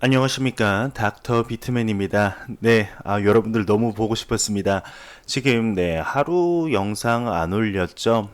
안녕하십니까. 닥터 비트맨입니다. 네, 여러분들 너무 보고 싶었습니다. 지금, 하루 영상 안 올렸죠?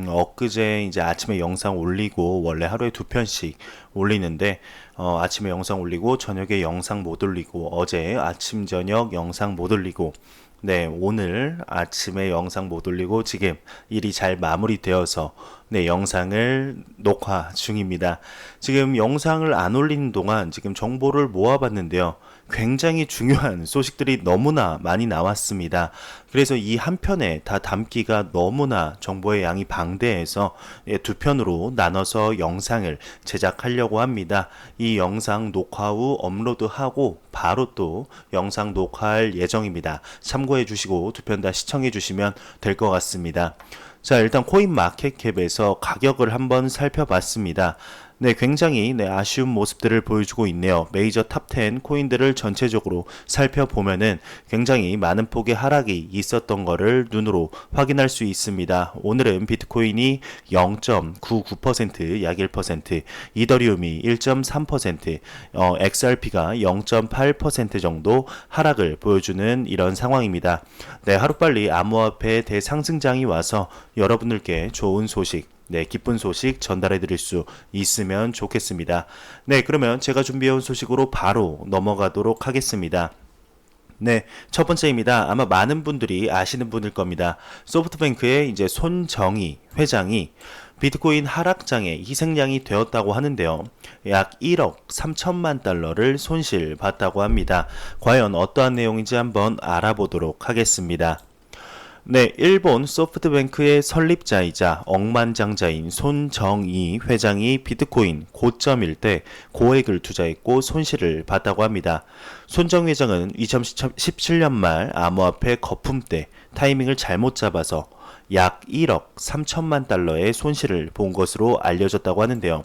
엊그제 이제 아침에 영상 올리고, 원래 하루에 2편씩 올리는데, 아침에 영상 올리고, 저녁에 영상 못 올리고, 어제 아침, 저녁 영상 못 올리고, 네, 오늘 아침에 영상 못 올리고 지금 일이 잘 마무리되어서 영상을 녹화 중입니다. 지금 영상을 안 올리는 동안 지금 정보를 모아봤는데요. 굉장히 중요한 소식들이 너무나 많이 나왔습니다. 그래서 이 한 편에 다 담기가 너무나 정보의 양이 방대해서 2편으로 나눠서 영상을 제작하려고 합니다. 이 영상 녹화 후 업로드하고 바로 또 영상 녹화할 예정입니다. 참고해 주시고 2편 다 시청해 주시면 될 것 같습니다. 자, 일단 코인마켓캡에서 가격을 한번 살펴봤습니다. 네, 굉장히 아쉬운 모습들을 보여주고 있네요. 메이저 탑10 코인들을 전체적으로 살펴보면은 굉장히 많은 폭의 하락이 있었던 거를 눈으로 확인할 수 있습니다. 오늘은 비트코인이 0.99%, 약 1%, 이더리움이 1.3%, XRP가 0.8% 정도 하락을 보여주는 이런 상황입니다. 네, 하루빨리 암호화폐 대상승장이 와서 여러분들께 좋은 소식, 기쁜 소식 전달해 드릴 수 있으면 좋겠습니다. 네, 그러면 제가 준비해온 소식으로 바로 넘어가도록 하겠습니다. 네, 첫 번째입니다. 아마 많은 분들이 아시는 분일 겁니다. 소프트뱅크의 이제 손정희 회장이 비트코인 하락장의 희생양이 되었다고 하는데요. 약 1억 3천만 달러를 손실봤다고 합니다. 과연 어떠한 내용인지 한번 알아보도록 하겠습니다. 네, 일본 소프트뱅크의 설립자이자 억만장자인 손정희 회장이 비트코인 고점일 때 고액을 투자했고 손실을 봤다고 합니다. 손정희 회장은 2017년 말 암호화폐 거품 때 타이밍을 잘못 잡아서 약 1억 3천만 달러의 손실을 본 것으로 알려졌다고 하는데요.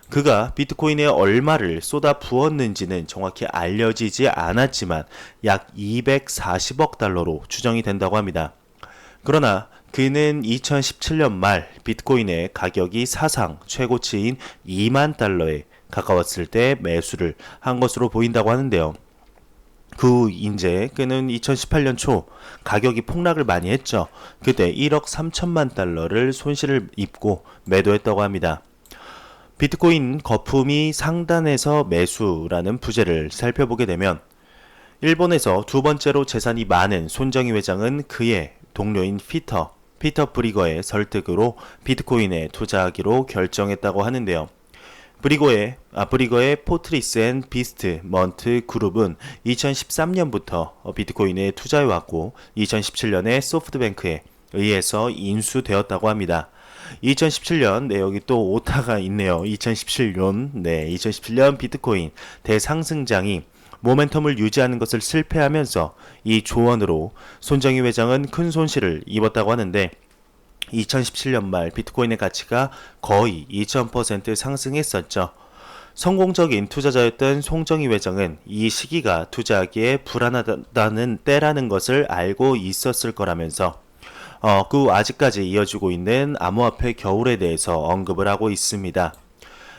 그가 비트코인에 얼마를 쏟아 부었는지는 정확히 알려지지 않았지만 약 240억 달러로 추정이 된다고 합니다. 그러나 그는 2017년 말 비트코인의 가격이 사상 최고치인 2만 달러에 가까웠을 때 매수를 한 것으로 보인다고 하는데요. 이제 그는 2018년 초 가격이 폭락을 많이 했죠. 그때 1억 3천만 달러를 손실을 입고 매도했다고 합니다. 비트코인 거품이 상단에서 매수라는 부제를 살펴보게 되면 일본에서 두 번째로 재산이 많은 손정희 회장은 그의 동료인 피터 브리거의 설득으로 비트코인에 투자하기로 결정했다고 하는데요. 브리거의 포트리스 앤 비스트 먼트 그룹은 2013년부터 비트코인에 투자해왔고 2017년에 소프트뱅크에 의해서 인수되었다고 합니다. 2017년, 여기 또 오타가 있네요. 2017년 비트코인 대상승장이 모멘텀을 유지하는 것을 실패하면서 이 조언으로 손정희 회장은 큰 손실을 입었다고 하는데 2017년 말 비트코인의 가치가 거의 2000% 상승했었죠. 성공적인 투자자였던 손정희 회장은 이 시기가 투자하기에 불안하다는 때라는 것을 알고 있었을 거라면서 아직까지 이어지고 있는 암호화폐 겨울에 대해서 언급을 하고 있습니다.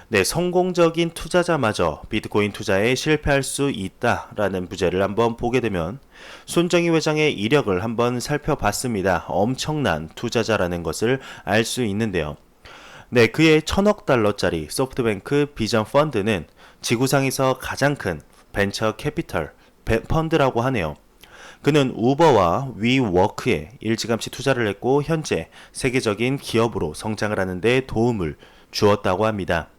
네, 성공적인 투자자마저 비트코인 투자에 실패할 수 있다라는 부제를 한번 보게 되면 손정희 회장의 이력을 한번 살펴봤습니다. 엄청난 투자자라는 것을 알 수 있는데요. 네, 그의 1000억 달러짜리 소프트뱅크 비전 펀드는 지구상에서 가장 큰 벤처 캐피털 펀드라고 하네요. 그는 우버와 위워크에 일찌감치 투자를 했고 현재 세계적인 기업으로 성장을 하는 데 도움을 주었다고 합니다.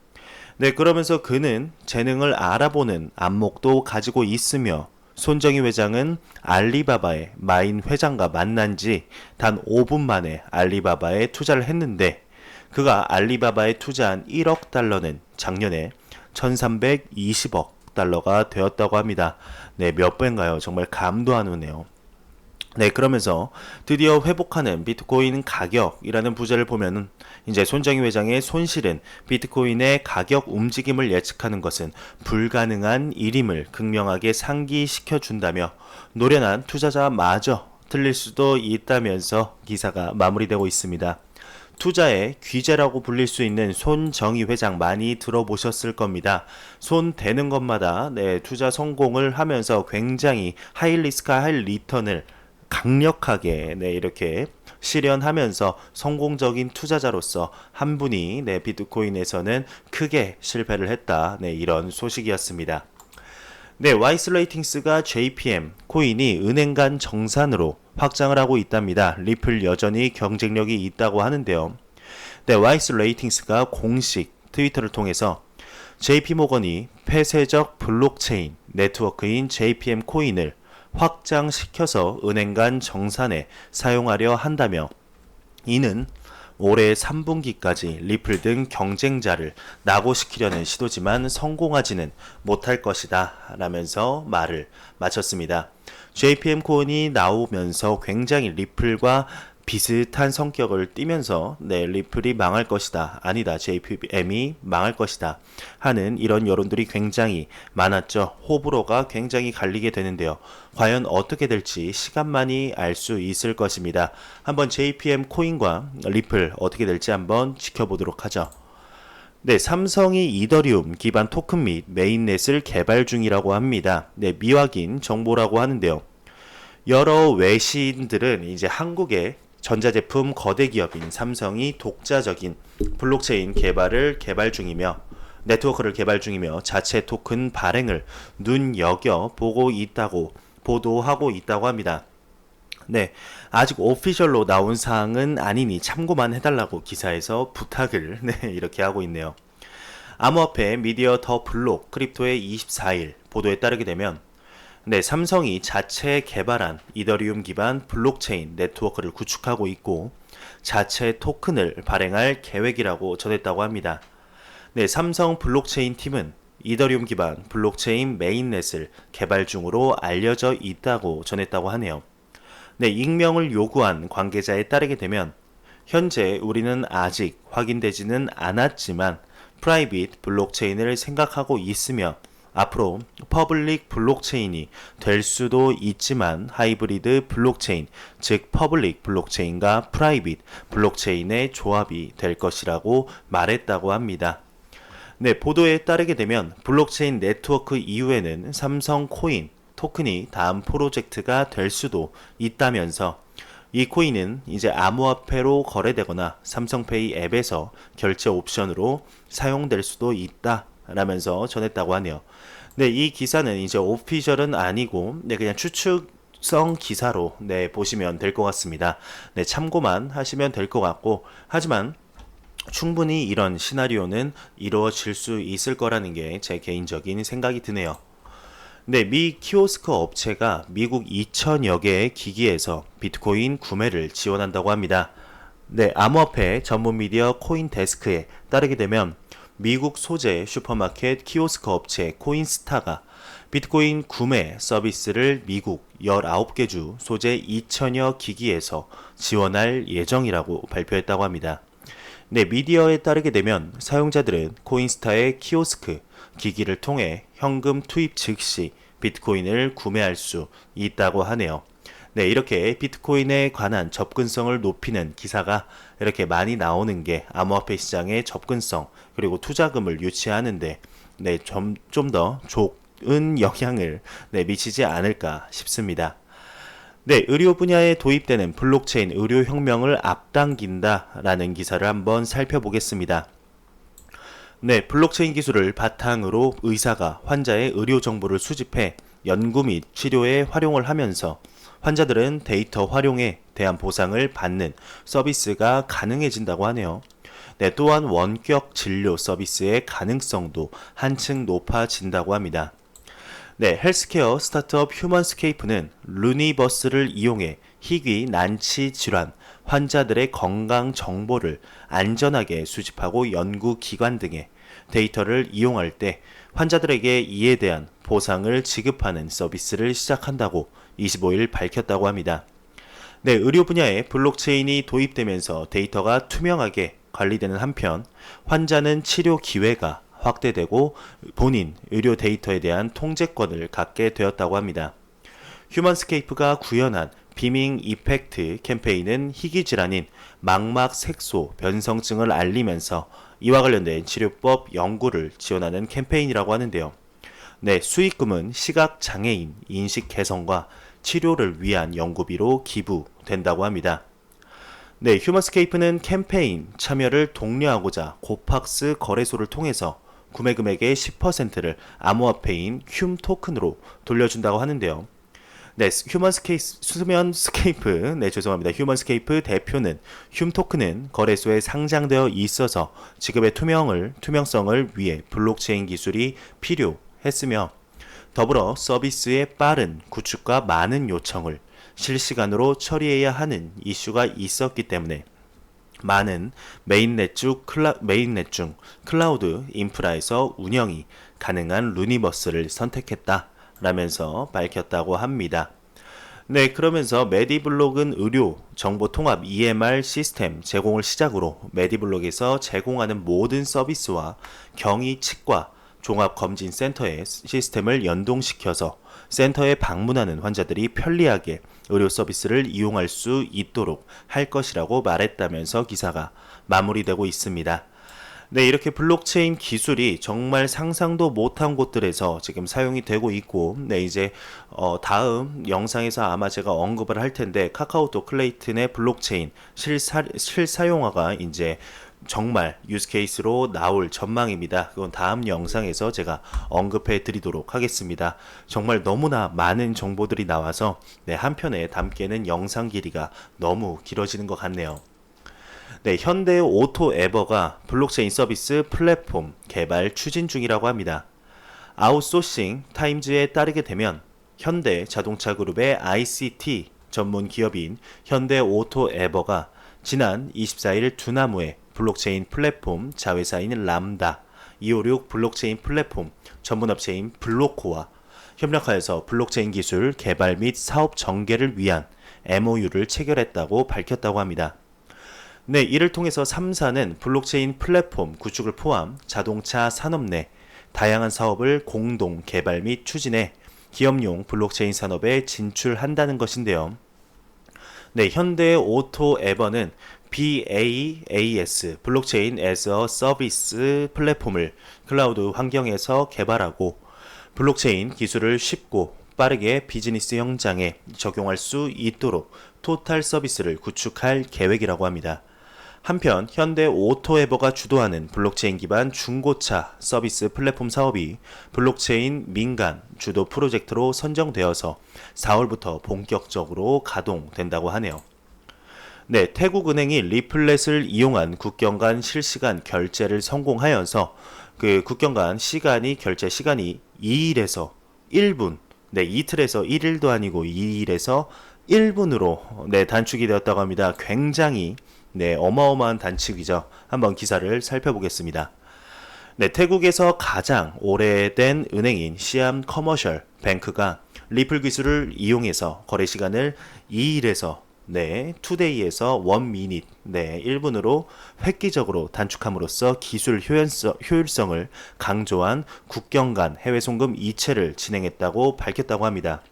네, 그러면서 그는 재능을 알아보는 안목도 가지고 있으며 손정희 회장은 알리바바의 마인 회장과 만난 지 단 5분 만에 알리바바에 투자를 했는데 그가 알리바바에 투자한 1억 달러는 작년에 1320억 달러가 되었다고 합니다. 네, 몇 배인가요? 정말 감도 안 오네요. 네, 그러면서 드디어 회복하는 비트코인 가격이라는 부제를 보면은 이제 손정희 회장의 손실은 비트코인의 가격 움직임을 예측하는 것은 불가능한 일임을 극명하게 상기시켜 준다며 노련한 투자자마저 틀릴 수도 있다면서 기사가 마무리되고 있습니다. 투자의 귀재라고 불릴 수 있는 손정희 회장 많이 들어보셨을 겁니다. 손 대는 것마다 투자 성공을 하면서 굉장히 하이 리스크 하이 리턴을 강력하게 이렇게 실현하면서 성공적인 투자자로서 한 분이 비트코인에서는 크게 실패를 했다. 이런 소식이었습니다. 와이스레이팅스가 JPM 코인이 은행 간 정산으로 확장을 하고 있답니다. 리플 여전히 경쟁력이 있다고 하는데요. 와이스레이팅스가 공식 트위터를 통해서 JP모건이 폐쇄적 블록체인 네트워크인 JPM 코인을 확장시켜서 은행 간 정산에 사용하려 한다며 이는 올해 3분기까지 리플 등 경쟁자를 낙오시키려는 시도지만 성공하지는 못할 것이다 라면서 말을 마쳤습니다. JPM 코인이 나오면서 굉장히 리플과 비슷한 성격을 띠면서 리플이 망할 것이다. 아니다. JPM이 망할 것이다. 하는 이런 여론들이 굉장히 많았죠. 호불호가 굉장히 갈리게 되는데요. 과연 어떻게 될지 시간만이 알 수 있을 것입니다. 한번 JPM 코인과 리플 어떻게 될지 한번 지켜보도록 하죠. 삼성이 이더리움 기반 토큰 및 메인넷을 개발 중이라고 합니다. 미확인 정보라고 하는데요. 여러 외신들은 이제 한국의 전자제품 거대 기업인 삼성이 독자적인 블록체인 개발 중이며 네트워크를 개발 중이며 자체 토큰 발행을 눈여겨보고 있다고 보도하고 있다고 합니다. 아직 오피셜로 나온 사항은 아니니 참고만 해달라고 기사에서 부탁을 이렇게 하고 있네요. 암호화폐 미디어 더 블록 크립토의 24일 보도에 따르게 되면 삼성이 자체 개발한 이더리움 기반 블록체인 네트워크를 구축하고 있고 자체 토큰을 발행할 계획이라고 전했다고 합니다. 삼성 블록체인 팀은 이더리움 기반 블록체인 메인넷을 개발 중으로 알려져 있다고 전했다고 하네요. 익명을 요구한 관계자에 따르게 되면 현재 우리는 아직 확인되지는 않았지만 프라이빗 블록체인을 생각하고 있으며 앞으로 퍼블릭 블록체인이 될 수도 있지만 하이브리드 블록체인, 즉 퍼블릭 블록체인과 프라이빗 블록체인의 조합이 될 것이라고 말했다고 합니다. 보도에 따르게 되면 블록체인 네트워크 이후에는 삼성 코인, 토큰이 다음 프로젝트가 될 수도 있다면서 이 코인은 이제 암호화폐로 거래되거나 삼성페이 앱에서 결제 옵션으로 사용될 수도 있다 라면서 전했다고 하네요. 이 기사는 이제 오피셜은 아니고 그냥 추측성 기사로 보시면 될 것 같습니다. 참고만 하시면 될 것 같고 하지만 충분히 이런 시나리오는 이루어질 수 있을 거라는 게 제 개인적인 생각이 드네요. 미 키오스크 업체가 미국 2천여 개의 기기에서 비트코인 구매를 지원한다고 합니다. 암호화폐 전문 미디어 코인데스크에 따르게 되면 미국 소재 슈퍼마켓 키오스크 업체 코인스타가 비트코인 구매 서비스를 미국 19개 주 소재 2천여 기기에서 지원할 예정이라고 발표했다고 합니다. 미디어에 따르게 되면 사용자들은 코인스타의 키오스크 기기를 통해 현금 투입 즉시 비트코인을 구매할 수 있다고 하네요. 이렇게 비트코인에 관한 접근성을 높이는 기사가 이렇게 많이 나오는 게 암호화폐 시장의 접근성 그리고 투자금을 유치하는데 좀 더 좋은 영향을 미치지 않을까 싶습니다. 의료 분야에 도입되는 블록체인 의료 혁명을 앞당긴다라는 기사를 한번 살펴보겠습니다. 블록체인 기술을 바탕으로 의사가 환자의 의료 정보를 수집해 연구 및 치료에 활용을 하면서 환자들은 데이터 활용에 대한 보상을 받는 서비스가 가능해진다고 하네요. 또한 원격 진료 서비스의 가능성도 한층 높아진다고 합니다. 헬스케어 스타트업 휴먼스케이프는 루니버스를 이용해 희귀 난치 질환 환자들의 건강 정보를 안전하게 수집하고 연구기관 등의 데이터를 이용할 때 환자들에게 이에 대한 보상을 지급하는 서비스를 시작한다고 25일 밝혔다고 합니다. 의료 분야에 블록체인이 도입되면서 데이터가 투명하게 관리되는 한편 환자는 치료 기회가 확대되고 본인 의료 데이터에 대한 통제권을 갖게 되었다고 합니다. 휴먼스케이프가 구현한 비밍 이펙트 캠페인은 희귀질환인 망막 색소 변성증을 알리면서 이와 관련된 치료법 연구를 지원하는 캠페인이라고 하는데요. 네, 수익금은 시각장애인 인식 개선과 치료를 위한 연구비로 기부된다고 합니다. 네, 휴머스케이프는 캠페인 참여를 독려하고자 고팍스 거래소를 통해서 구매 금액의 10%를 암호화폐인 흉 토큰으로 돌려준다고 하는데요. 네, 휴먼스케이프 대표는 흉 토큰은 거래소에 상장되어 있어서 지급의 투명성을 위해 블록체인 기술이 필요했으며 더불어 서비스의 빠른 구축과 많은 요청을 실시간으로 처리해야 하는 이슈가 있었기 때문에 많은 메인넷 중 클라우드 인프라에서 운영이 가능한 루니버스를 선택했다 라면서 밝혔다고 합니다. 네, 그러면서 메디블록은 의료, 정보 통합 EMR 시스템 제공을 시작으로 메디블록에서 제공하는 모든 서비스와 경위 치과 종합검진센터의 시스템을 연동시켜서 센터에 방문하는 환자들이 편리하게 의료 서비스를 이용할 수 있도록 할 것이라고 말했다면서 기사가 마무리되고 있습니다. 네, 이렇게 블록체인 기술이 정말 상상도 못한 곳들에서 지금 사용이 되고 있고, 네, 이제 다음 영상에서 아마 제가 언급을 할 텐데 카카오톡 클레이튼의 블록체인 실사용화가 이제 정말 유즈 케이스로 나올 전망입니다. 그건 다음 영상에서 제가 언급해 드리도록 하겠습니다. 정말 너무나 많은 정보들이 나와서 네, 한 편에 담기에는 영상 길이가 너무 길어지는 것 같네요. 네, 현대 오토 에버가 블록체인 서비스 플랫폼 개발 추진 중이라고 합니다. 아웃소싱 타임즈에 따르게 되면 현대 자동차 그룹의 ICT 전문 기업인 현대 오토 에버가 지난 24일 두나무에 블록체인 플랫폼 자회사인 람다 256 블록체인 플랫폼 전문업체인 블로코와 협력하여서 블록체인 기술 개발 및 사업 전개를 위한 MOU를 체결했다고 밝혔다고 합니다. 네, 이를 통해서 3사는 블록체인 플랫폼 구축을 포함 자동차 산업 내 다양한 사업을 공동 개발 및 추진해 기업용 블록체인 산업에 진출한다는 것인데요. 네, 현대 오토 에버는 BaaS 블록체인 as a 서비스 플랫폼을 클라우드 환경에서 개발하고 블록체인 기술을 쉽고 빠르게 비즈니스 현장에 적용할 수 있도록 토탈 서비스를 구축할 계획이라고 합니다. 한편 현대 오토에버가 주도하는 블록체인 기반 중고차 서비스 플랫폼 사업이 블록체인 민간 주도 프로젝트로 선정되어서 4월부터 본격적으로 가동된다고 하네요. 네, 태국은행이 리플렛을 이용한 국경 간 실시간 결제를 성공하여서 그 국경 간 결제 시간이 2일에서 1분, 네, 이틀에서 1일도 아니고 2일에서 1분으로 네, 단축이 되었다고 합니다. 굉장히 네, 어마어마한 단축이죠. 한번 기사를 살펴보겠습니다. 네, 태국에서 가장 오래된 은행인 시암 커머셜 뱅크가 리플 기술을 이용해서 거래 시간을 2일에서 네, 2데이에서 1미닛, 네, 1분으로 획기적으로 단축함으로써 기술 효율성을 강조한 국경 간 해외 송금 이체를 진행했다고 밝혔다고 합니다.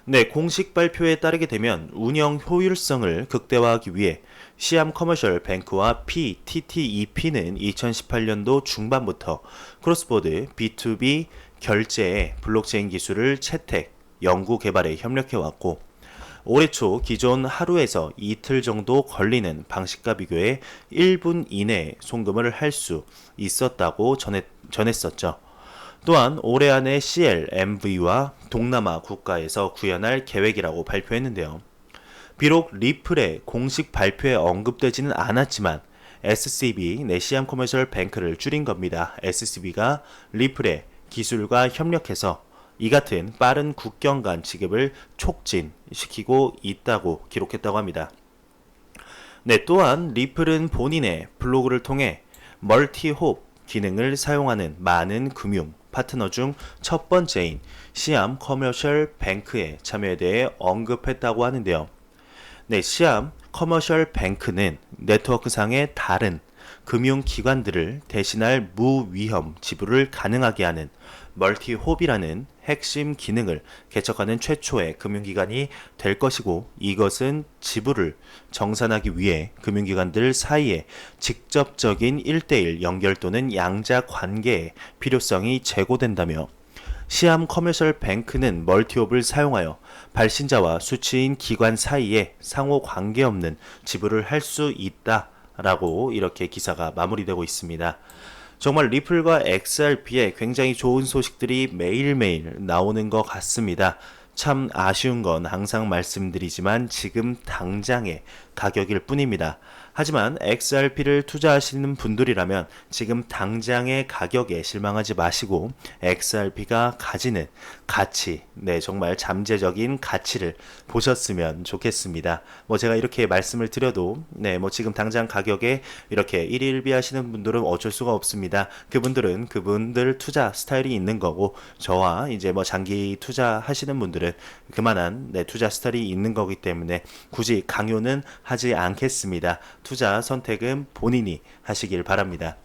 네, 공식 발표에 따르게 되면 운영 효율성을 극대화하기 위해 시암 커머셜 뱅크와 PTTEP는 2018년도 중반부터 크로스보드 B2B 결제에 블록체인 기술을 채택, 연구 개발에 협력해왔고 올해 초 기존 하루에서 이틀 정도 걸리는 방식과 비교해 1분 이내에 송금을 할 수 있었다고 전했었죠. 또한 올해 안에 CLMV와 동남아 국가에서 구현할 계획이라고 발표했는데요. 비록 리플의 공식 발표에 언급되지는 않았지만 SCB, 시암 커머셜 뱅크를 줄인 겁니다. SCB가 리플의 기술과 협력해서 이 같은 빠른 국경 간 지급을 촉진시키고 있다고 기록했다고 합니다. 네, 또한 리플은 본인의 블로그를 통해 멀티홉 기능을 사용하는 많은 금융 파트너 중 첫 번째인 시암 커머셜 뱅크의 참여에 대해 언급했다고 하는데요. 네, 시암 커머셜 뱅크는 네트워크상의 다른 금융기관들을 대신할 무위험 지불을 가능하게 하는 멀티홉이라는 핵심 기능을 개척하는 최초의 금융기관이 될 것이고, 이것은 지불을 정산하기 위해 금융기관들 사이에 직접적인 1대1 연결 또는 양자 관계의 필요성이 제고된다며, 시암 커머셜 뱅크는 멀티옵을 사용하여 발신자와 수취인 기관 사이에 상호 관계없는 지불을 할 수 있다라고 이렇게 기사가 마무리되고 있습니다. 정말 리플과 XRP에 굉장히 좋은 소식들이 매일매일 나오는 것 같습니다. 참 아쉬운 건 항상 말씀드리지만 지금 당장의 가격일 뿐입니다. 하지만 XRP를 투자하시는 분들이라면 지금 당장의 가격에 실망하지 마시고 XRP가 가지는 가치, 정말 잠재적인 가치를 보셨으면 좋겠습니다. 제가 이렇게 말씀을 드려도 지금 당장 가격에 이렇게 일일비 하시는 분들은 어쩔 수가 없습니다. 그분들은 그분들 투자 스타일이 있는 거고, 저와 이제 장기 투자하시는 분들은 그만한 투자 스타일이 있는 거기 때문에 굳이 강요는 하지 않겠습니다. 투자 선택은 본인이 하시길 바랍니다.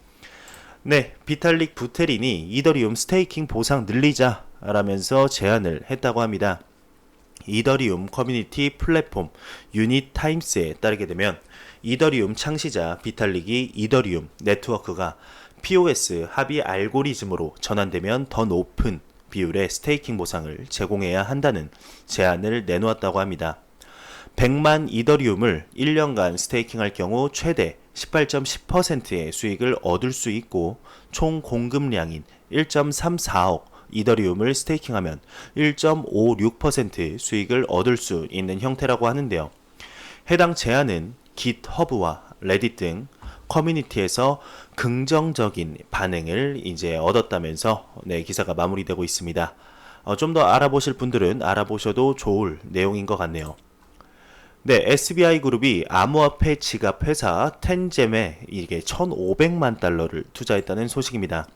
비탈릭 부테린이 이더리움 스테이킹 보상 늘리자 라면서 제안을 했다고 합니다. 이더리움 커뮤니티 플랫폼 유닛 타임스에 따르게 되면 이더리움 창시자 비탈릭이 이더리움 네트워크가 POS 합의 알고리즘으로 전환되면 더 높은 비율의 스테이킹 보상을 제공해야 한다는 제안을 내놓았다고 합니다. 100만 이더리움을 1년간 스테이킹할 경우 최대 18.10%의 수익을 얻을 수 있고, 총 공급량인 1.34억 이더리움을 스테이킹하면 1.56% 수익을 얻을 수 있는 형태라고 하는데요. 해당 제안은 깃허브와 레딧 등 커뮤니티에서 긍정적인 반응을 이제 얻었다면서 기사가 마무리되고 있습니다. 좀 더 알아보실 분들은 알아보셔도 좋을 내용인 것 같네요. SBI 그룹이 암호화폐 지갑 회사 텐잼에 이게 1,500만 달러를 투자했다는 소식입니다.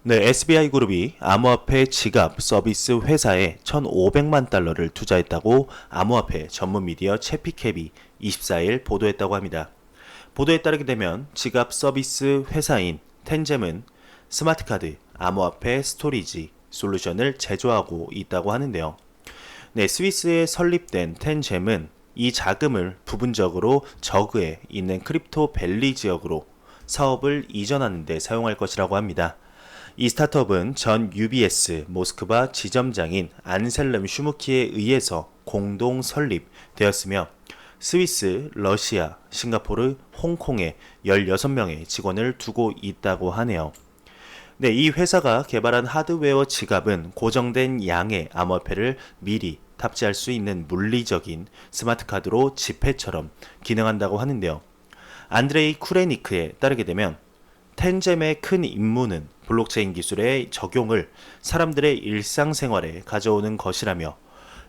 SBI 그룹이 암호화폐 지갑 서비스 회사에 1,500만 달러를 투자했다고 암호화폐 전문 미디어 채피캡이 24일 보도했다고 합니다. 보도에 따르게 되면 지갑 서비스 회사인 텐잼은 스마트카드, 암호화폐 스토리지 솔루션을 제조하고 있다고 하는데요. 스위스에 설립된 텐잼은 이 자금을 부분적으로 저그에 있는 크립토 밸리 지역으로 사업을 이전하는 데 사용할 것이라고 합니다. 이 스타트업은 전 UBS 모스크바 지점장인 안셀름 슈무키에 의해서 공동 설립되었으며, 스위스, 러시아, 싱가포르, 홍콩에 16명의 직원을 두고 있다고 하네요. 이 회사가 개발한 하드웨어 지갑은 고정된 양의 암호화폐를 미리 탑재할 수 있는 물리적인 스마트카드로 지폐처럼 기능한다고 하는데요. 안드레이 쿠레니크에 따르게 되면 텐잼의 큰 임무는 블록체인 기술의 적용을 사람들의 일상생활에 가져오는 것이라며,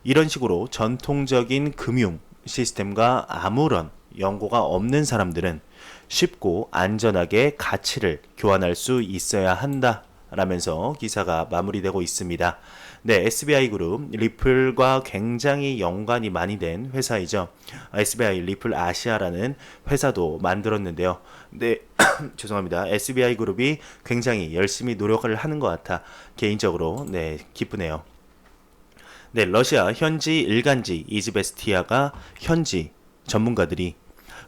이런 식으로 전통적인 금융 시스템과 아무런 연고가 없는 사람들은 쉽고 안전하게 가치를 교환할 수 있어야 한다 라면서 기사가 마무리되고 있습니다. SBI 그룹 리플과 굉장히 연관이 많이 된 회사이죠. SBI 리플 아시아라는 회사도 만들었는데요. 죄송합니다. SBI 그룹이 굉장히 열심히 노력을 하는 것 같아 개인적으로 기쁘네요. 러시아 현지 일간지 이즈베스티아가 현지 전문가들이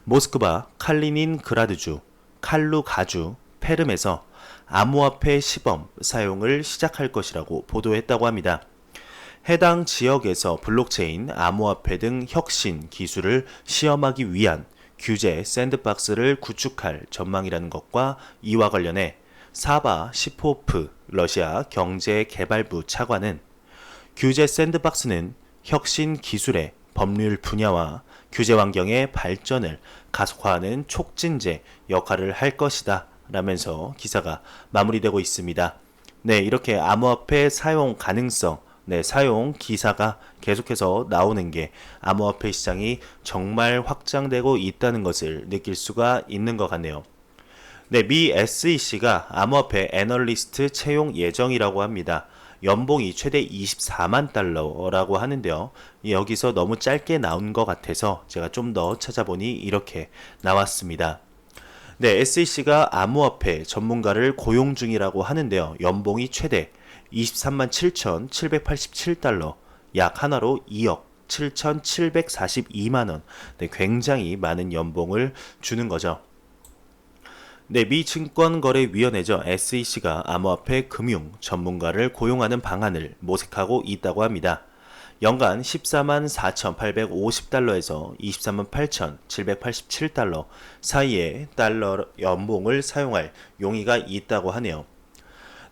모스크바 칼리닌그라드주, 칼루가주, 페름에서 암호화폐 시범 사용을 시작할 것이라고 보도했다고 합니다. 해당 지역에서 블록체인, 암호화폐 등 혁신 기술을 시험하기 위한 규제 샌드박스를 구축할 전망이라는 것과 이와 관련해 사바 시포프 러시아 경제개발부 차관은 규제 샌드박스는 혁신 기술의 법률 분야와 규제 환경의 발전을 가속화하는 촉진제 역할을 할 것이다 라면서 기사가 마무리되고 있습니다. 이렇게 암호화폐 사용 가능성, 사용 기사가 계속해서 나오는 게 암호화폐 시장이 정말 확장되고 있다는 것을 느낄 수가 있는 것 같네요. 미 SEC가 암호화폐 애널리스트 채용 예정이라고 합니다. 연봉이 최대 24만 달러라고 하는데요. 여기서 너무 짧게 나온 것 같아서 제가 좀 더 찾아보니 이렇게 나왔습니다. 네, SEC가 암호화폐 전문가를 고용 중이라고 하는데요. 연봉이 최대 23만 7,787달러, 약 하나로 2억 7,742만 원. 네, 굉장히 많은 연봉을 주는 거죠. 네, 미 증권거래위원회죠. SEC가 암호화폐 금융 전문가를 고용하는 방안을 모색하고 있다고 합니다. 연간 14만 4,850달러에서 23만 8,787달러 사이의 달러 연봉을 사용할 용의가 있다고 하네요.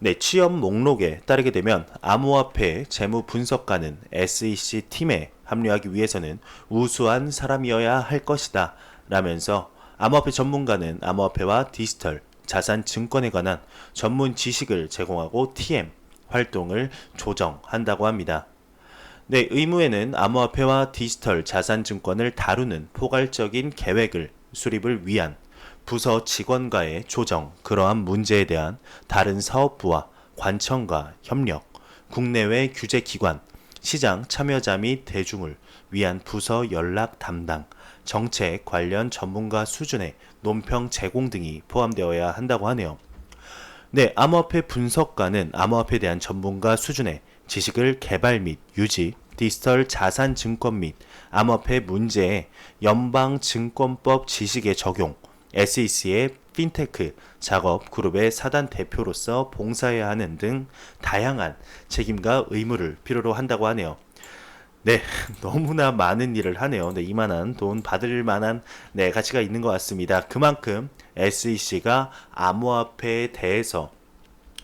네, 취업 목록에 따르게 되면 암호화폐 재무 분석가는 SEC 팀에 합류하기 위해서는 우수한 사람이어야 할 것이다 라면서 암호화폐 전문가는 암호화폐와 디지털 자산 증권에 관한 전문 지식을 제공하고 TM 활동을 조정한다고 합니다. 네, 의무에는 암호화폐와 디지털 자산 증권을 다루는 포괄적인 계획을 수립을 위한 부서 직원과의 조정, 그러한 문제에 대한 다른 사업부와 관청과 협력, 국내외 규제기관, 시장 참여자 및 대중을 위한 부서 연락 담당, 정책 관련 전문가 수준의 논평 제공 등이 포함되어야 한다고 하네요. 네, 암호화폐 분석가는 암호화폐에 대한 전문가 수준의 지식을 개발 및 유지, 디지털 자산 증권 및 암호화폐 문제의 연방증권법 지식의 적용, SEC의 핀테크 작업 그룹의 사단 대표로서 봉사해야 하는 등 다양한 책임과 의무를 필요로 한다고 하네요. 네, 너무나 많은 일을 하네요. 네, 이만한 돈 받을 만한 네, 가치가 있는 것 같습니다. 그만큼 SEC가 암호화폐에 대해서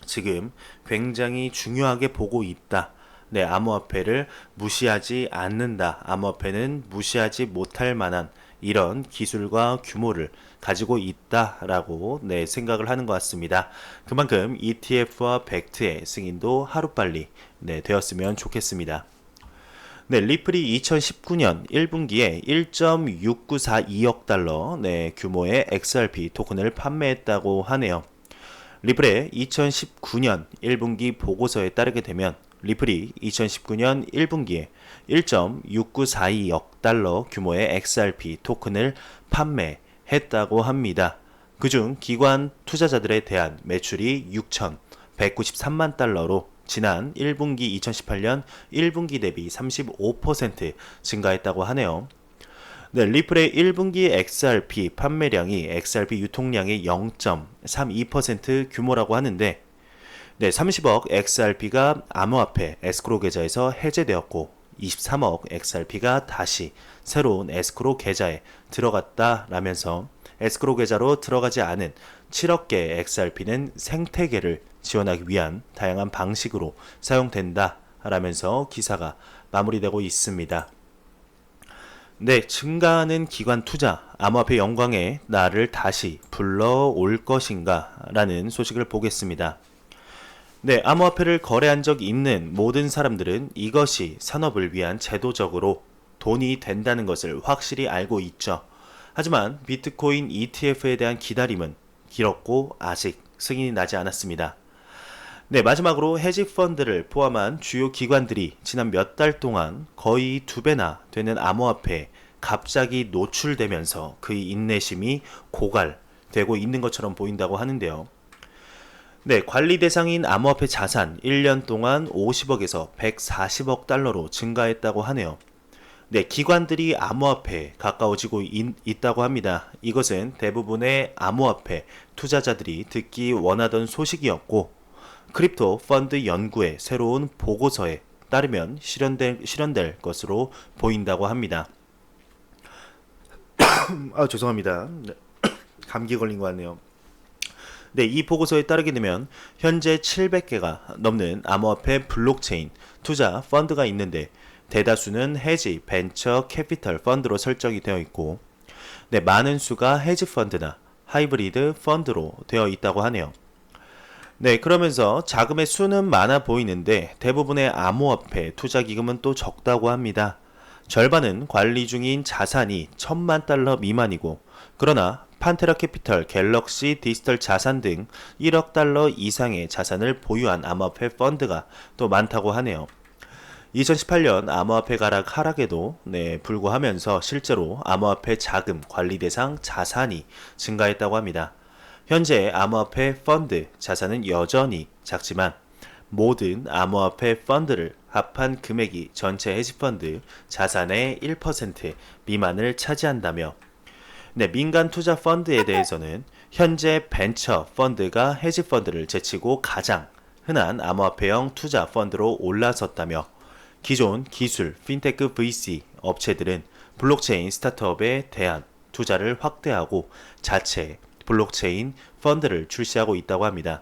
지금 굉장히 중요하게 보고 있다. 네, 암호화폐를 무시하지 않는다. 암호화폐는 무시하지 못할 만한 이런 기술과 규모를 가지고 있다라고 네, 생각을 하는 것 같습니다. 그만큼 ETF와 벡트의 승인도 하루빨리 네, 되었으면 좋겠습니다. 네, 리플이 2019년 1분기에 1.6942억 달러 네, 규모의 XRP 토큰을 판매했다고 하네요. 리플의 2019년 1분기 보고서에 따르게 되면 리플이 2019년 1분기에 1.6942억 달러 규모의 XRP 토큰을 판매했다고 합니다. 그중 기관 투자자들에 대한 매출이 6,193만 달러로 지난 1분기 2018년 1분기 대비 35% 증가했다고 하네요. 네, 리플의 1분기 XRP 판매량이 XRP 유통량의 0.32% 규모라고 하는데 네, 30억 XRP가 암호화폐 에스크로 계좌에서 해제되었고 23억 XRP가 다시 새로운 에스크로 계좌에 들어갔다라면서 에스크로 계좌로 들어가지 않은 7억 개의 XRP는 생태계를 지원하기 위한 다양한 방식으로 사용된다라면서 기사가 마무리되고 있습니다. 네, 증가하는 기관 투자, 암호화폐 영광에 나를 다시 불러올 것인가 라는 소식을 보겠습니다. 네, 암호화폐를 거래한 적 있는 모든 사람들은 이것이 산업을 위한 제도적으로 돈이 된다는 것을 확실히 알고 있죠. 하지만 비트코인 ETF에 대한 기다림은 길었고 아직 승인이 나지 않았습니다. 네, 마지막으로 헤지펀드를 포함한 주요 기관들이 지난 몇 달 동안 거의 2배나 되는 암호화폐에 갑자기 노출되면서 그의 인내심이 고갈되고 있는 것처럼 보인다고 하는데요. 네, 관리 대상인 암호화폐 자산 1년 동안 50억에서 140억 달러로 증가했다고 하네요. 네, 기관들이 암호화폐에 가까워지고 있다고 합니다. 이것은 대부분의 암호화폐 투자자들이 듣기 원하던 소식이었고 크립토 펀드 연구의 새로운 보고서에 따르면 실현될 것으로 보인다고 합니다. 죄송합니다. 감기 걸린 것 같네요. 네, 이 보고서에 따르게 되면 현재 700개가 넘는 암호화폐 블록체인 투자 펀드가 있는데 대다수는 헤지, 벤처, 캐피털 펀드로 설정이 되어 있고 네, 많은 수가 헤지 펀드나 하이브리드 펀드로 되어 있다고 하네요. 네, 그러면서 자금의 수는 많아 보이는데 대부분의 암호화폐 투자 기금은 또 적다고 합니다. 절반은 관리 중인 자산이 1,000만 달러 미만이고 그러나 판테라 캐피털, 갤럭시 디지털 자산 등 1억 달러 이상의 자산을 보유한 암호화폐 펀드가 또 많다고 하네요. 2018년 암호화폐 가락 하락에도 불구하면서 실제로 암호화폐 자금 관리 대상 자산이 증가했다고 합니다. 현재 암호화폐 펀드 자산은 여전히 작지만 모든 암호화폐 펀드를 합한 금액이 전체 헤지펀드 자산의 1% 미만을 차지한다며 민간 투자 펀드에 대해서는 현재 벤처 펀드가 헤지펀드를 제치고 가장 흔한 암호화폐형 투자 펀드로 올라섰다며 기존 기술, 핀테크 VC 업체들은 블록체인 스타트업에 대한 투자를 확대하고 자체 블록체인 펀드를 출시하고 있다고 합니다.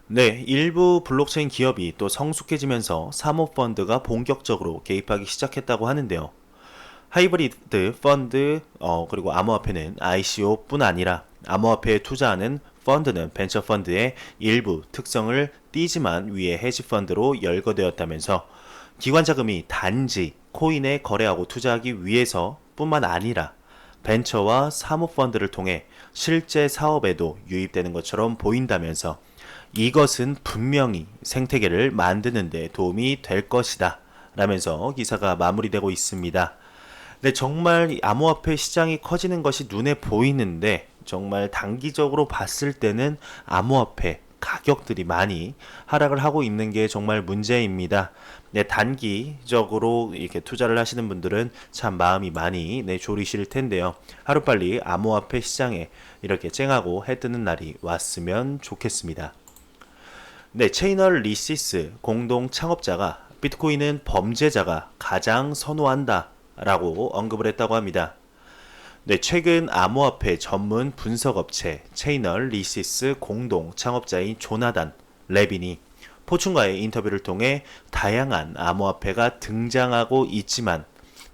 일부 블록체인 기업이 또 성숙해지면서 사모펀드가 본격적으로 개입하기 시작했다고 하는데요. 하이브리드 펀드 그리고 암호화폐는 ICO뿐 아니라 암호화폐에 투자하는 펀드는 벤처 펀드의 일부 특성을 띠지만 위에 헤지펀드로 열거되었다면서 기관 자금이 단지 코인에 거래하고 투자하기 위해서 뿐만 아니라 벤처와 사모펀드를 통해 실제 사업에도 유입되는 것처럼 보인다면서 이것은 분명히 생태계를 만드는 데 도움이 될 것이다 라면서 기사가 마무리되고 있습니다. 정말 암호화폐 시장이 커지는 것이 눈에 보이는데 정말 단기적으로 봤을 때는 암호화폐 가격들이 많이 하락을 하고 있는 게 정말 문제입니다. 단기적으로 이렇게 투자를 하시는 분들은 참 마음이 많이 졸이실 텐데요. 하루빨리 암호화폐 시장에 이렇게 쨍하고 해뜨는 날이 왔으면 좋겠습니다. 체이널 리시스 공동 창업자가 비트코인은 범죄자가 가장 선호한다 라고 언급을 했다고 합니다. 최근 암호화폐 전문 분석업체 체이널 리시스 공동 창업자인 조나단 레빈이 포춘과의 인터뷰를 통해 다양한 암호화폐가 등장하고 있지만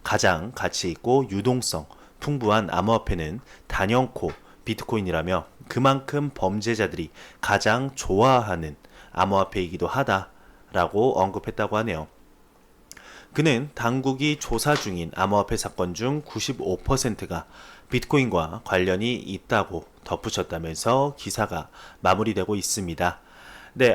가장 가치있고 유동성 풍부한 암호화폐는 단연코 비트코인이라며 그만큼 범죄자들이 가장 좋아하는 암호화폐이기도 하다라고 언급했다고 하네요. 그는 당국이 조사 중인 암호화폐 사건 중 95%가 비트코인과 관련이 있다고 덧붙였다면서 기사가 마무리되고 있습니다.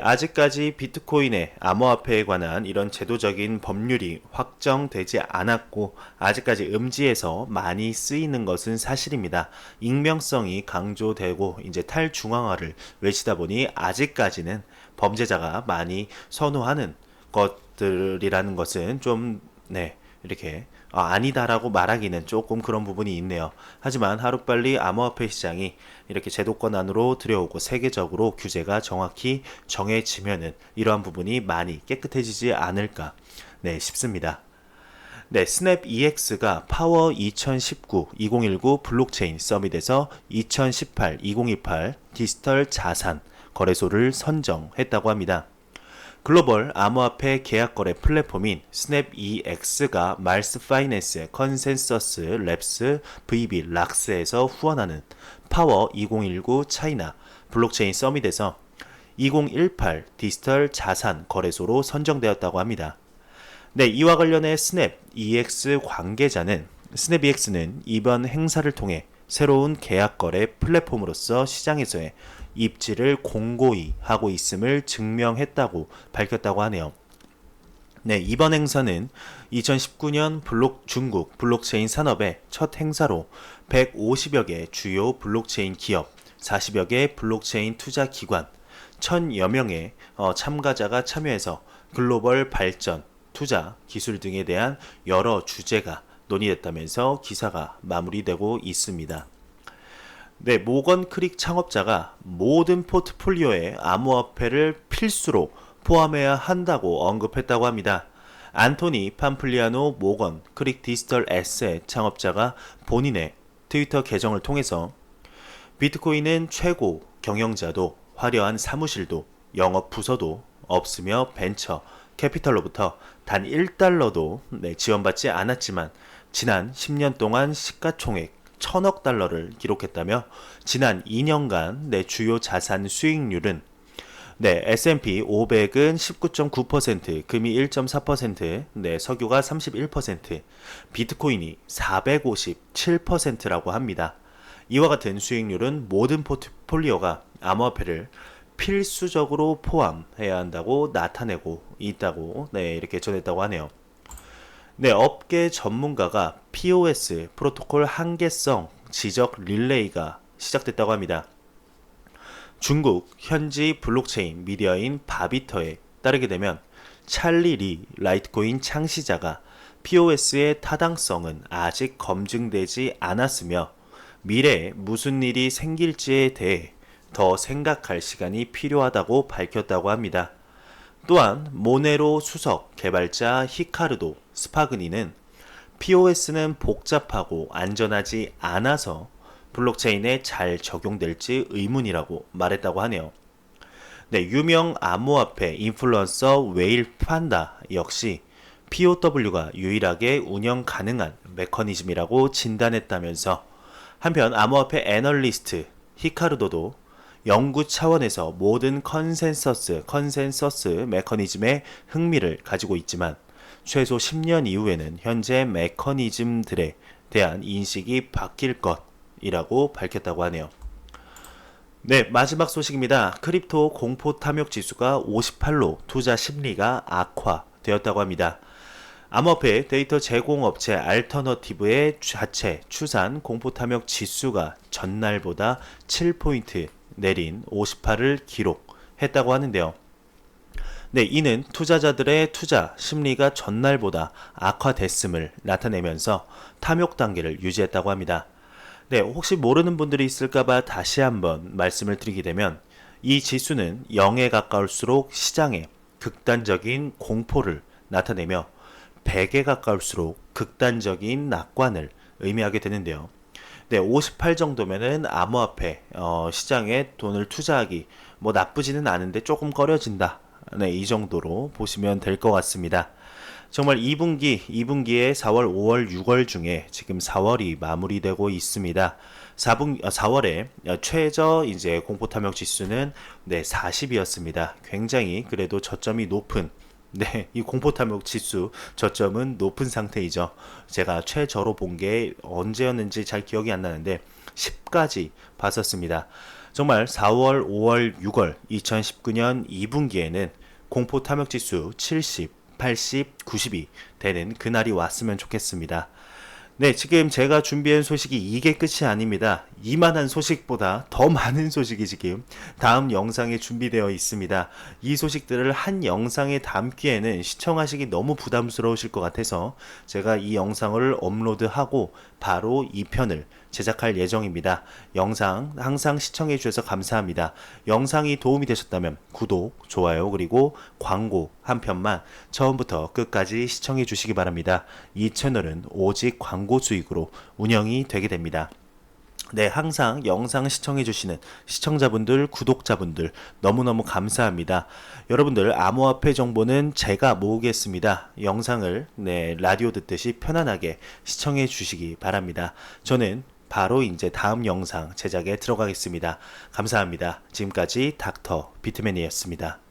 아직까지 비트코인의 암호화폐에 관한 이런 제도적인 법률이 확정되지 않았고 아직까지 음지에서 많이 쓰이는 것은 사실입니다. 익명성이 강조되고 이제 탈중앙화를 외치다 보니 아직까지는 범죄자가 많이 선호하는 것들이라는 것은 좀 이렇게 아니다라고 말하기는 조금 그런 부분이 있네요. 하지만 하루빨리 암호화폐 시장이 이렇게 제도권 안으로 들여오고 세계적으로 규제가 정확히 정해지면은 이러한 부분이 많이 깨끗해지지 않을까 싶습니다. 스냅 EX가 파워 2019-2019 블록체인 서밋에서 2018-2028 디지털 자산 거래소를 선정했다고 합니다. 글로벌 암호화폐 계약거래 플랫폼인 스냅EX가 말스 파이낸스 컨센서스 랩스 VB 락스에서 후원하는 파워 2019 차이나 블록체인 서밋에서 2018 디지털 자산 거래소로 선정되었다고 합니다. 이와 관련해 스냅EX 관계자는 스냅EX는 이번 행사를 통해 새로운 계약거래 플랫폼으로서 시장에서의 입지를 공고히 하고 있음을 증명했다고 밝혔다고 하네요. 이번 행사는 2019년 중국 블록체인 산업의 첫 행사로 150여 개 주요 블록체인 기업, 40여 개 블록체인 투자 기관, 1000여 명의 참가자가 참여해서 글로벌 발전, 투자, 기술 등에 대한 여러 주제가 논의됐다면서 기사가 마무리되고 있습니다. 모건 크릭 창업자가 모든 포트폴리오에 암호화폐를 필수로 포함해야 한다고 언급했다고 합니다. 안토니 팜플리아노 모건 크릭 디지털 에셋 창업자가 본인의 트위터 계정을 통해서 비트코인은 최고 경영자도 화려한 사무실도 영업 부서도 없으며 벤처 캐피털로부터 단 1달러도 지원받지 않았지만 지난 10년 동안 시가총액 1000억 달러를 기록했다며 지난 2년간 내 주요 자산 수익률은 S&P 500은 19.9%, 금이 1.4%, 석유가 31%, 비트코인이 457%라고 합니다. 이와 같은 수익률은 모든 포트폴리오가 암호화폐를 필수적으로 포함해야 한다고 나타내고 있다고 네, 이렇게 전했다고 하네요. 네, 업계 전문가가 POS 프로토콜 한계성 지적 릴레이가 시작됐다고 합니다. 중국 현지 블록체인 미디어인 바비터에 따르게 되면 찰리 리 라이트코인 창시자가 POS의 타당성은 아직 검증되지 않았으며 미래에 무슨 일이 생길지에 대해 더 생각할 시간이 필요하다고 밝혔다고 합니다. 또한 모네로 수석 개발자 히카르도 스파그니는 POS는 복잡하고 안전하지 않아서 블록체인에 잘 적용될지 의문이라고 말했다고 하네요. 네, 유명 암호화폐 인플루언서 웨일 판다 역시 POW가 유일하게 운영 가능한 메커니즘이라고 진단했다면서 한편 암호화폐 애널리스트 히카르도도 연구 차원에서 모든 컨센서스 메커니즘에 흥미를 가지고 있지만 최소 10년 이후에는 현재 메커니즘들에 대한 인식이 바뀔 것이라고 밝혔다고 하네요. 네, 마지막 소식입니다. 크립토 공포 탐욕 지수가 58로 투자 심리가 악화되었다고 합니다. 암호화폐 데이터 제공업체 알터너티브의 자체 추산 공포 탐욕 지수가 전날보다 7포인트 내린 58을 기록했다고 하는데요. 네, 이는 투자자들의 투자 심리가 전날보다 악화됐음을 나타내면서 탐욕 단계를 유지했다고 합니다. 네, 혹시 모르는 분들이 있을까봐 다시 한번 말씀을 드리게 되면 이 지수는 0에 가까울수록 시장에 극단적인 공포를 나타내며 100에 가까울수록 극단적인 낙관을 의미하게 되는데요. 네, 58 정도면은 암호화폐 시장에 돈을 투자하기 뭐 나쁘지는 않은데 조금 꺼려진다. 네, 이 정도로 보시면 될 것 같습니다. 정말 2분기에 4월, 5월, 6월 중에 지금 4월이 마무리되고 있습니다. 4월에 최저 이제 공포 탐욕 지수는 네, 40이었습니다. 굉장히 그래도 저점이 높은 네, 이 공포 탐욕 지수 저점은 높은 상태이죠. 제가 최저로 본 게 언제였는지 잘 기억이 안 나는데 10까지 봤었습니다. 정말 4월, 5월, 6월 2019년 2분기에는 공포 탐욕 지수 70, 80, 90이 되는 그날이 왔으면 좋겠습니다. 네, 지금 제가 준비한 소식이 이게 끝이 아닙니다. 이만한 소식보다 더 많은 소식이 지금 다음 영상에 준비되어 있습니다. 이 소식들을 한 영상에 담기에는 시청하시기 너무 부담스러우실 것 같아서 제가 이 영상을 업로드하고 바로 2편을 제작할 예정입니다. 영상 항상 시청해 주셔서 감사합니다. 영상이 도움이 되셨다면 구독, 좋아요, 그리고 광고 한 편만 처음부터 끝까지 시청해 주시기 바랍니다. 이 채널은 오직 광고 수익으로 운영이 되게 됩니다. 네, 항상 영상 시청해주시는 시청자분들, 구독자분들 너무너무 감사합니다. 여러분들 암호화폐 정보는 제가 모으겠습니다. 영상을 네, 라디오 듣듯이 편안하게 시청해 주시기 바랍니다. 저는 바로 이제 다음 영상 제작에 들어가겠습니다. 감사합니다. 지금까지 닥터 비트맨이었습니다.